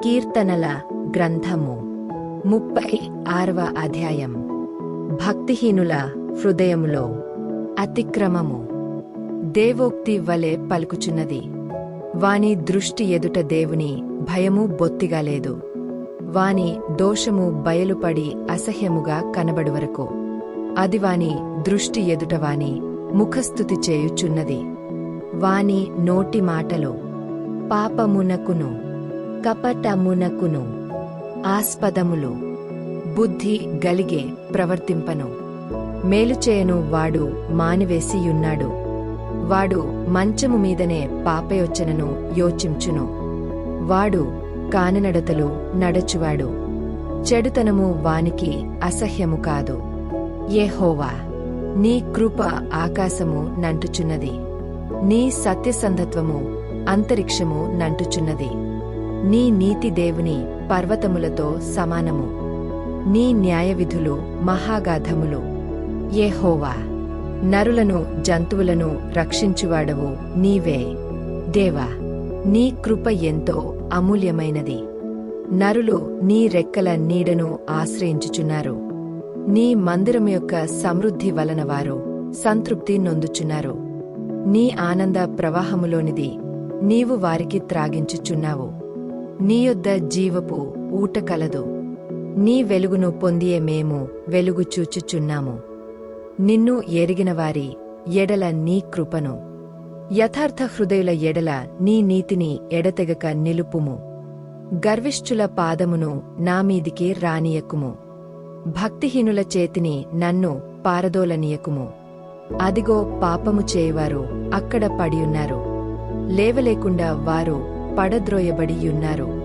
కీర్తనల గ్రంథము 36వ అధ్యాయం. భక్తిహీనుల హృదయములో అతిక్రమము దేవోక్తి వలె పలుకుచున్నది. వాని దృష్టి ఎదుట దేవుని భయము బొత్తిగా లేదు. వాని దోషము బయలుపడి అసహ్యముగా కనబడువరకు అది వాని దృష్టి ఎదుట వాని ముఖస్థుతి చేయుచున్నది. వాని నోటి మాటలు పాపమునకును కపటమునకును ఆస్పదములు. బుద్ధి గలిగే ప్రవర్తింపను. మేలుచేయను వాడు మానివేసియున్నాడు. వాడు మంచము మీదనే పాపయోచనను యోచించును. వాడు కాననడతలు నడచువాడు. చెడుతనము వానికి అసహ్యము కాదు. యెహోవా, నీ కృప ఆకాశము నంటుచున్నది. నీ సత్యసంధత్వము అంతరిక్షము నంటుచున్నది. నీ నీతి దేవుని పర్వతములతో సమానము. నీ న్యాయవిధులు మహాగాధములు. యెహోవా, నరులను జంతువులను రక్షించువాడవు నీవే. దేవా, నీ కృప ఎంతో అమూల్యమైనది. నరులు నీ రెక్కల నీడను ఆశ్రయించుచున్నారు. నీ మందిరము యొక్క సమృద్ధి వలన వారు సంతృప్తి నొందుచున్నారు. నీ ఆనంద ప్రవాహములోనిది నీవు వారికి త్రాగించుచున్నావు. నీ యొద్ద జీవపు ఊట కలదు. నీ వెలుగును పొందియే మేము వెలుగు చూచుచున్నాము. నిన్ను ఎరిగినవారి ఎడల నీ కృపను, యథార్థ హృదయుల ఎడల నీ నీతిని ఎడతెగక నిలుపుము. గర్విష్ఠుల పాదమును నామీదికి రానియకుము. భక్తిహీనుల చేతిని నన్ను పారదోలనీయకుము. అదిగో, పాపము చేయువారు అక్కడ పడియున్నారు. లేవలేకుండా వారు పడద్రోయబడియున్నారు.